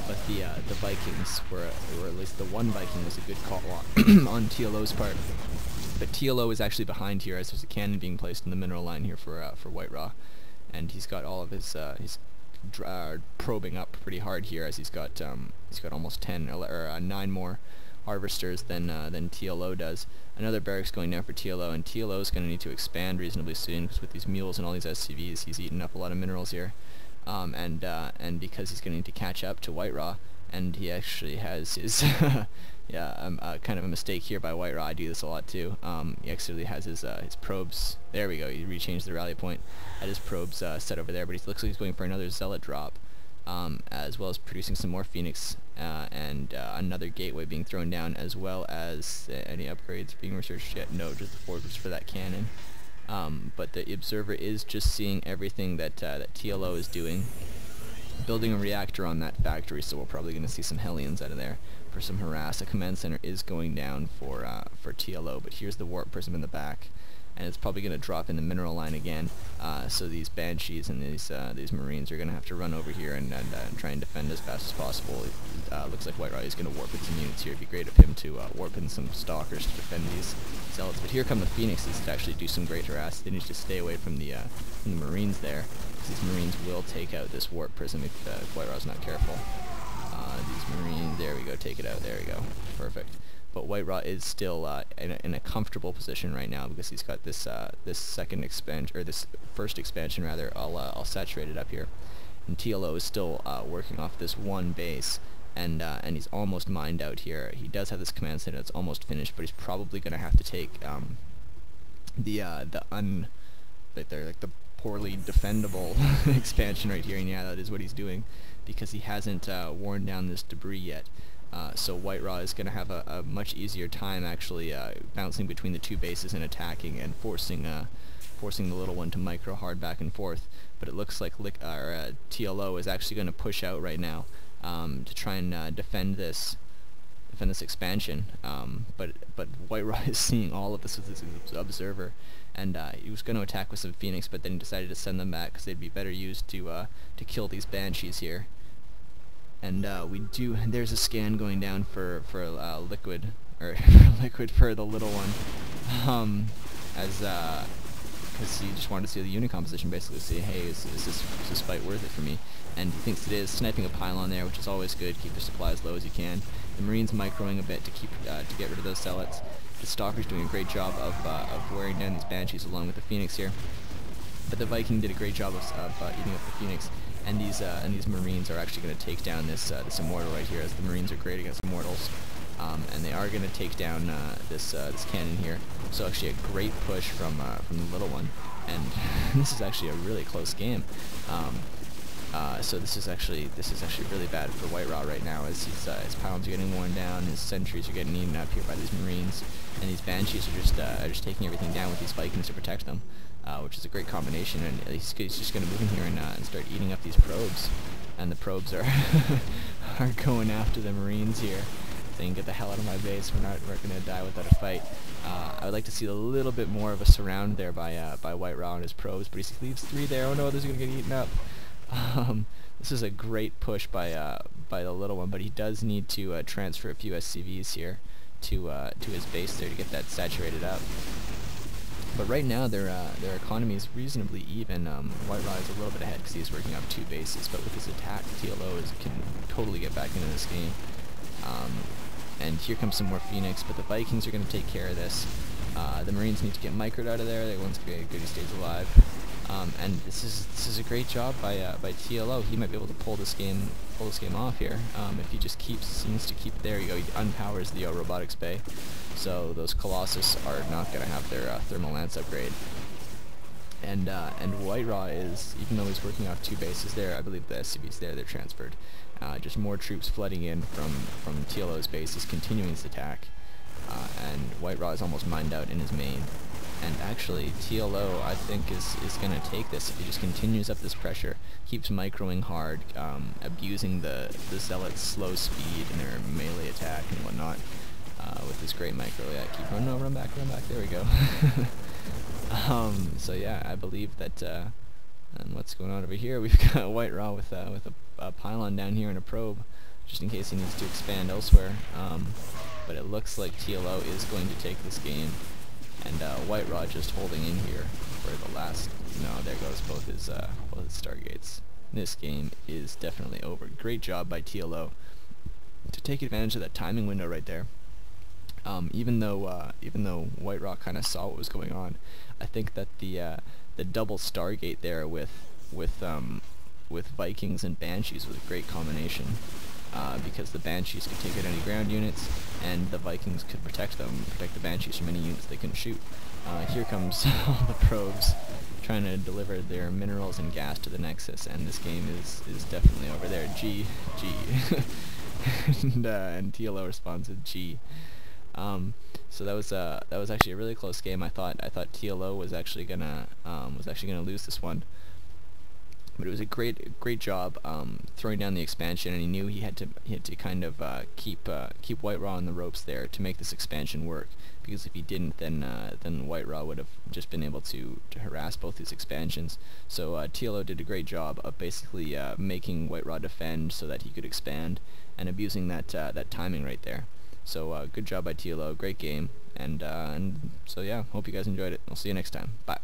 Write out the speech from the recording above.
but the Vikings were, or at least the one Viking was a good call on TLO's part. But TLO is actually behind here as there's a cannon being placed in the mineral line here for WhiteRa, and he's got all of his probing up pretty hard here as he's got almost 9 more harvesters than TLO does. Another barracks going down for TLO, and TLO is going to need to expand reasonably soon because with these mules and all these SCVs, he's eaten up a lot of minerals here, and because he's going to need to catch up to WhiteRa, and he actually has his kind of a mistake here by WhiteRa. I do this a lot too. He actually has his probes. There we go. He rechanged the rally point. Had his probes set over there, but he looks like he's going for another zealot drop, as well as producing some more Phoenix and another gateway being thrown down, as well as any upgrades being researched yet. No, just the fortress for that cannon. But the observer is just seeing everything that TLO is doing, building a reactor on that factory, so we're probably going to see some Hellions out of there for some harass. A command center is going down for TLO, but here's the warp prism in the back, and it's probably going to drop in the mineral line again. So these Banshees and these Marines are going to have to run over here and try and defend as fast as possible. Looks like WhiteRa is going to warp in some units here. It'd be great of him to warp in some Stalkers to defend these Zealots. But here come the Phoenixes to actually do some great harass. They need to stay away from the Marines there, because these Marines will take out this warp prism if WhiteRa's not careful. These Marines, there we go, take it out, there we go, perfect. But WhiteRa is still in a comfortable position right now because he's got this second expansion, or this first expansion rather, all saturated up here, and TLO is still working off this one base, and he's almost mined out here. He does have this command center that's almost finished, but he's probably going to have to take the poorly defendable expansion right here, and yeah, that is what he's doing, because he hasn't worn down this debris yet. So WhiteRa is going to have a much easier time actually bouncing between the two bases and attacking and forcing the little one to micro hard back and forth. But it looks like TLO is actually going to push out right now to try and defend this expansion. But WhiteRa is seeing all of this with his observer, and he was going to attack with some Phoenix, but then he decided to send them back because they'd be better used to kill these Banshees here. And there's a scan going down for liquid, or liquid for the little one, because he just wanted to see the unit composition, basically see, hey, is this fight worth it for me? And he thinks it is. Sniping a pylon there, which is always good. Keep your supply as low as you can. The Marines microing a bit to get rid of those Zealots. The Stalker's doing a great job of wearing down these Banshees along with the Phoenix here. But the Viking did a great job of eating up the Phoenix. And these Marines are actually going to take down this Immortal right here, as the Marines are great against Immortals, and they are going to take down this cannon here. So actually a great push from the little one, and this is actually a really close game. So this is actually really bad for WhiteRa right now, as his pylons are getting worn down, his sentries are getting eaten up here by these Marines, and these Banshees are just taking everything down with these Vikings to protect them. Which is a great combination, and he's just going to move in here and start eating up these probes, and the probes are are going after the Marines here, saying, get the hell out of my base, we're going to die without a fight. I would like to see a little bit more of a surround there by WhiteRa and his probes, but he leaves 3 there. Oh no, those are going to get eaten up. This is a great push by the little one, but he does need to transfer a few SCVs here to his base there to get that saturated up. But right now their economy is reasonably even. WhiteRa is a little bit ahead because he's working off 2 bases, but with his attack, TLO can totally get back into this game. And here comes some more Phoenix, but the Vikings are going to take care of this. The Marines need to get microed out of there. They want to get good he stays alive. And this is a great job by TLO. He might be able to pull this game off here if he just seems to keep. There you go. He unpowers the robotics bay, so those Colossus are not going to have their thermal lance upgrade. And WhiteRa is, even though he's working off 2 bases there, I believe the SCVs there, they're transferred. Just more troops flooding in from TLO's base. He's continuing his attack, and WhiteRa is almost mined out in his main. And actually, TLO, I think, is going to take this if he just continues up this pressure, keeps microing hard, abusing the Zealots' slow speed and their melee attack and whatnot, with this great micro. Yeah, keep running, no, run back, there we go. So yeah, I believe that, and what's going on over here, we've got WhiteRa with a pylon down here and a probe, just in case he needs to expand elsewhere. But it looks like TLO is going to take this game, and WhiteRa just holding in here for the last. No, there goes both his stargates. This game is definitely over. Great job by TLO to take advantage of that timing window right there. Even though WhiteRa kind of saw what was going on, I think that the double Stargate there with Vikings and Banshees was a great combination, because the Banshees could take out any ground units, and the Vikings could protect the Banshees from any units they couldn't shoot. Here comes all the probes trying to deliver their minerals and gas to the Nexus, and this game is definitely over there. G. And TLO responds with G. So that was actually a really close game. I thought TLO was actually gonna lose this one, but it was a great job throwing down the expansion, and he knew he had to kind of keep WhiteRa on the ropes there to make this expansion work, because if he didn't, then WhiteRa would have just been able to harass both his expansions. So TLO did a great job of basically making WhiteRa defend so that he could expand, and abusing that timing right there. So good job by TLO, great game, and so yeah, hope you guys enjoyed it. I'll see you next time. Bye.